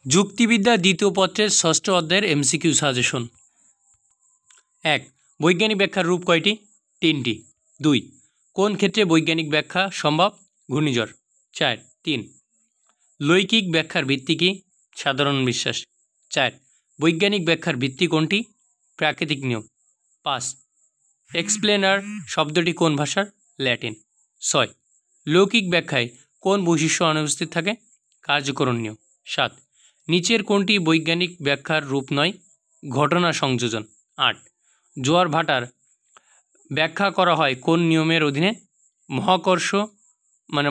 যুক্তিবিদ্যা দ্বিতীয় পত্রের ষষ্ঠ অধ্যায়ের এমসিকিউ সাজেশন। 1. বৈজ্ঞানিক ব্যাখ্যার রূপ কয়টি? 3টি। 2. কোন ক্ষেত্রে বৈজ্ঞানিক ব্যাখ্যা সম্ভব? ঘূর্ণিঝড়। 4. 3. লৈকিক ব্যাখ্যার ভিত্তি কি? সাধারণ বিশ্বাস। 4. বৈজ্ঞানিক ব্যাখ্যার ভিত্তি কোনটি? প্রাকৃতিক নিয়ম। 5. এক্সপ্লেনার শব্দটি কোন ভাষার? ল্যাটিন। 6. লৌকিক ব্যাখ্যায় কোন বৈশিষ্ট্য অনুপস্থিত থাকে? কার্যকরণ নিয়ম। 7. নিচের কোনটি বৈজ্ঞানিক ব্যাখ্যার রূপ নয়? ঘটনা সংযোজন। 8. জোয়ার ভাটার ব্যাখ্যা করা হয় কোন নিয়মের অধীনে?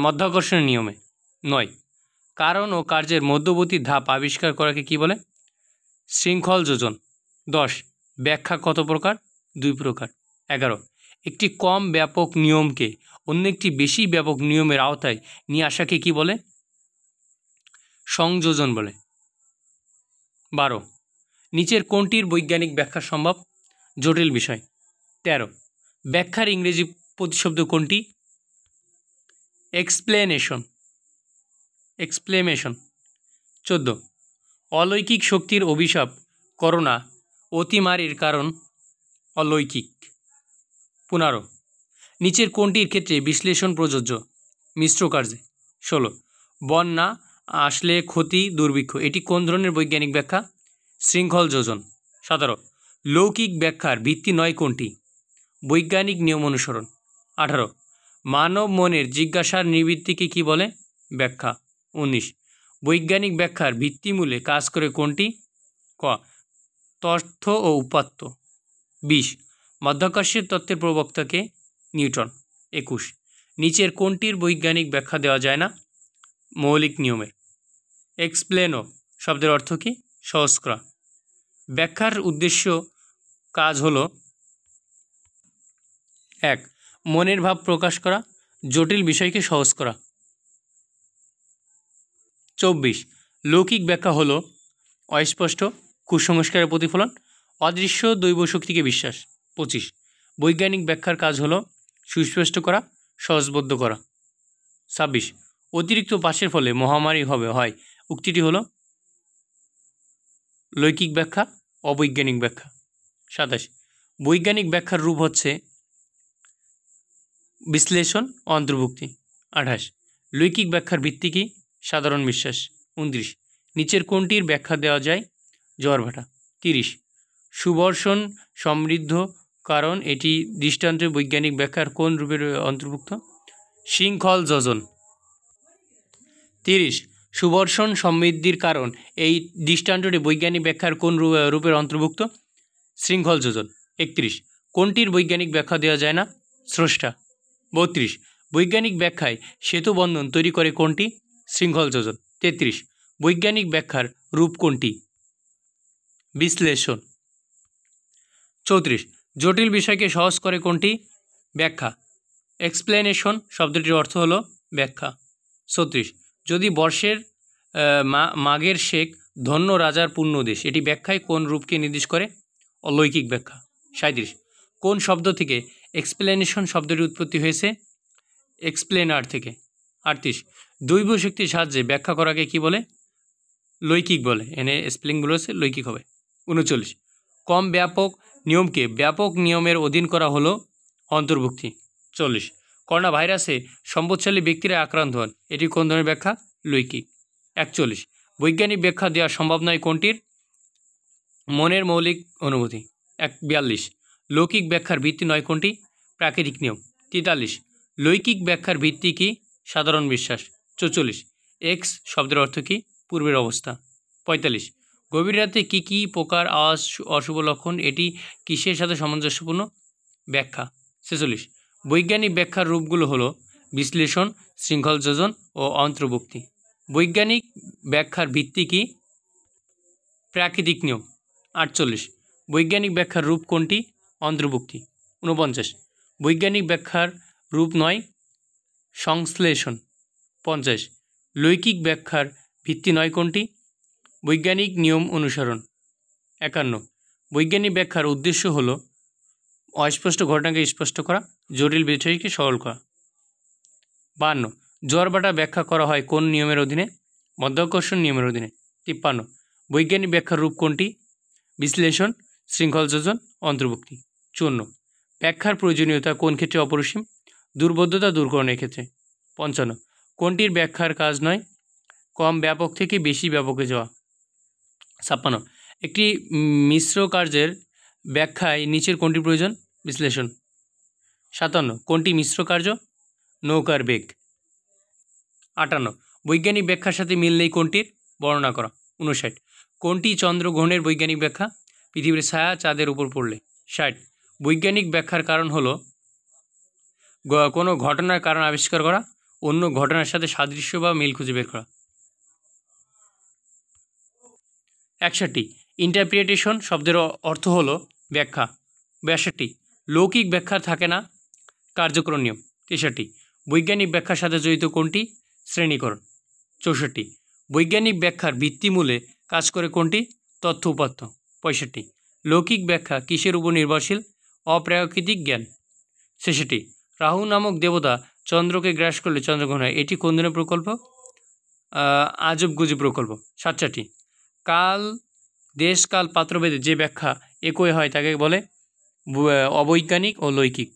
মধ্যাকর্ষণ নিয়মে। 9. কারণ ও কার্যের মধ্যবর্তী ধাপ আবিষ্কার করাকে কি বলে? শৃঙ্খল যোজন। 10. ব্যাখ্যা কত প্রকার? 2 প্রকার। 11. একটি কম ব্যাপক নিয়মকে অন্য একটি বেশি ব্যাপক নিয়মের আওতায় নিয়ে আসাকে কি বলে? সংযোজন বলে। 12. নিচের কোনটির বৈজ্ঞানিক ব্যাখ্যা সম্ভব? জটিল বিষয়। 13. ব্যাখ্যার ইংরেজি প্রতিশব্দ কোনটি? এক্সপ্লেনেশন। 14. অলৌকিক শক্তির অভিশাপ করোনা অতিমারির কারণ অলৌকিক। 15. নিচের কোনটির ক্ষেত্রে বিশ্লেষণ প্রযোজ্য? মিশ্র কার্যে। 16. বন্যা আসলে ক্ষতি দুর্ভিক্ষ এটি কোন ধরনের বৈজ্ঞানিক ব্যাখ্যা? শৃঙ্খল যোজন। 17. লৌকিক ব্যাখ্যার ভিত্তি নয় কোনটি? বৈজ্ঞানিক নিয়ম অনুসরণ। 18. মানব মনের জিজ্ঞাসার নিবৃত্তিকে কি বলে? ব্যাখ্যা। 19. বৈজ্ঞানিক ব্যাখ্যার ভিত্তিমূলে কাজ করে কোনটি? ক তথ্য ও উপাত্ত। 20. মাধ্যাকর্ষণের তত্ত্বের প্রবক্তাকে? নিউটন। 21. নিচের কোনটির বৈজ্ঞানিক ব্যাখ্যা দেওয়া যায় না? মৌলিক নিয়মের। এক্সপ্লেনো শব্দের অর্থ কি? সহজ করা। ব্যাখ্যার উদ্দেশ্য কাজ হল 1. মনের ভাব প্রকাশ করা, জটিল বিষয়কে সহজ করা। 24. লৌকিক ব্যাখ্যা হল অস্পষ্ট, কুসংস্কারের প্রতিফলন, অদৃশ্য দৈব শক্তিকে বিশ্বাস। 25. বৈজ্ঞানিক ব্যাখ্যার কাজ হল সুস্পষ্ট করা, সহজবোধ্য করা। 26. অতিরিক্ত পাশের ফলে মহামারী হয় উক্তিটি হল লৌকিক ব্যাখ্যা, অবৈজ্ঞানিক ব্যাখ্যা। 27. বৈজ্ঞানিক ব্যাখ্যার রূপ হচ্ছে বিশ্লেষণ, অন্তর্ভুক্তি। 28. লৌকিক ব্যাখ্যার ভিত্তি কি? সাধারণ বিশ্বাস। 29. নিচের কোনটির ব্যাখ্যা দেওয়া যায়? জোয়ার ভাটা। 30. সুবর্ষণ সমৃদ্ধ কারণ এটি দৃষ্টান্তে বৈজ্ঞানিক ব্যাখ্যার কোন রূপের অন্তর্ভুক্ত? শৃঙ্খল যোজন। 30. সুবর্ষণ সমৃদ্ধির কারণ এই দৃষ্টান্তটি বৈজ্ঞানিক ব্যাখ্যার কোন রূপের অন্তর্ভুক্ত? শৃঙ্খল যোজন। 31. কোনটির বৈজ্ঞানিক ব্যাখ্যা দেওয়া যায় না? স্রষ্টা। 32. বৈজ্ঞানিক ব্যাখ্যায় সেতু বন্ধন তৈরি করে কোনটি? শৃঙ্খল যোজন। 33. বৈজ্ঞানিক ব্যাখ্যার রূপ কোনটি? বিশ্লেষণ। 34. জটিল বিষয়কে সহজ করে কোনটি? ব্যাখ্যা। এক্সপ্লেনেশন শব্দটির অর্থ হলো ব্যাখ্যা। 36. যদি বর্ষের মাঘের শেখ ধন্য রাজার পূর্ণ দেশ এটি ব্যাখ্যায় কোন রূপকে নির্দেশ করে? অলৌকিক ব্যাখ্যা। 37. কোন শব্দ থেকে এক্সপ্লেনেশন শব্দটির উৎপত্তি হয়েছে? এক্সপ্লেনার থেকে। 38. দৈব শক্তির সাহায্যে ব্যাখ্যা করাকে কি বলে? লৌকিক বলে। এনে স্পেলিংগুলো হচ্ছে লৌকিক হবে। 39. কম ব্যাপক নিয়মকে ব্যাপক নিয়মের অধীন করা হলো অন্তর্ভুক্তি। 40. করোনা ভাইরাসে সম্পদশালী ব্যক্তিরা আক্রান্ত হন এটি কোন ধরনের ব্যাখ্যা? লৌকিক। 41. বৈজ্ঞানিক ব্যাখ্যা দেওয়া সম্ভব নয় কোনটির? মনের মৌলিক অনুভূতি। 42. লৌকিক ব্যাখ্যার ভিত্তি নয় কোনটি? প্রাকৃতিক নিয়ম। 43. লৌকিক ব্যাখ্যার ভিত্তি কি? সাধারণ বিশ্বাস। 44. এক্স শব্দের অর্থ কি? পূর্বের অবস্থা। 45. গভীর রাতে কী কী প্রকার আওয়াজ অশুভ লক্ষণ এটি কিসের সাথে সামঞ্জস্যপূর্ণ? ব্যাখ্যা। 46. বৈজ্ঞানিক ব্যাখ্যার রূপগুলো হলো বিশ্লেষণ, শৃঙ্খল যোজন ও অন্তর্ভুক্তি। বৈজ্ঞানিক ব্যাখ্যার ভিত্তি কি? প্রাকৃতিক নিয়ম। 48. বৈজ্ঞানিক ব্যাখ্যার রূপ কোনটি? অন্তর্ভুক্তি। 49. বৈজ্ঞানিক ব্যাখ্যার রূপ নয় সংশ্লেষণ। 50. লৌকিক ব্যাখ্যার ভিত্তি নয় কোনটি? বৈজ্ঞানিক নিয়ম অনুসরণ। 51. বৈজ্ঞানিক ব্যাখ্যার উদ্দেশ্য হল অস্পষ্ট ঘটনাকে স্পষ্ট করা, জটিল বিষয়কে সরল করা। 52. জোয়ার ভাটা ব্যাখ্যা করা হয় কোন নিয়মের অধীনে? মাধ্যাকর্ষণ নিয়মের অধীনে। 53 বৈজ্ঞানিক ব্যাখ্যার রূপ কোনটি? বিশ্লেষণ, শৃঙ্খল যোজন, অন্তর্ভুক্তি। 54 ব্যাখ্যার প্রয়োজনীয়তা কোন ক্ষেত্রে অপরিসীম? দুর্বোধ্যতা দূরকরণের ক্ষেত্রে। 55 কোনটির ব্যাখ্যার কাজ নয়? কম ব্যাপক থেকে বেশি ব্যাপকে যাওয়া। 56 একটি মিশ্র কার্যের ব্যাখ্যায় নিচের কোনটি প্রয়োজন? বিশ্লেষণ। 57 কোনটি মিশ্র কার্য? নৌকার বেগ। 58 বৈজ্ঞানিক ব্যাখ্যার সাথে মিল নেই কোনটির? বর্ণনা করা। 59 কোনটি চন্দ্রগ্রহণের বৈজ্ঞানিক ব্যাখ্যা? পৃথিবীর ছায়া চাঁদের উপর পড়লে। 60 বৈজ্ঞানিক ব্যাখ্যার কারণ হলো কোনো ঘটনার কারণ আবিষ্কার করা, অন্য ঘটনার সাথে সাদৃশ্য বা মিল খুঁজে বের করা। 61 ইন্টারপ্রিটেশন শব্দের অর্থ হলো ব্যাখ্যা। 62 লৌকিক ব্যাখ্যা থাকে না, কার্যকরণ নিয়ম। 63 বৈজ্ঞানিক ব্যাখ্যার সাথে জড়িত কোনটি? শ্রেণীকরণ। 64 বৈজ্ঞানিক ব্যাখ্যার ভিত্তিমূলে কাজ করে কোনটি? তথ্য উপাত্ত। 65 লৌকিক ব্যাখ্যা কিসের উপর নির্ভরশীল? অপ্রাকৃতিক জ্ঞান। 66 রাহু নামক দেবতা চন্দ্রকে গ্রাস করলে চন্দ্রগ্রহণ হয়, এটি কোন ধরনের প্রকল্প? আজব গুজব প্রকল্প। 67 কাল দেশ কাল পাত্রভেদে যে ব্যাখ্যা একই হয় তাকে বলে অবৈজ্ঞানিক ও লৌকিক।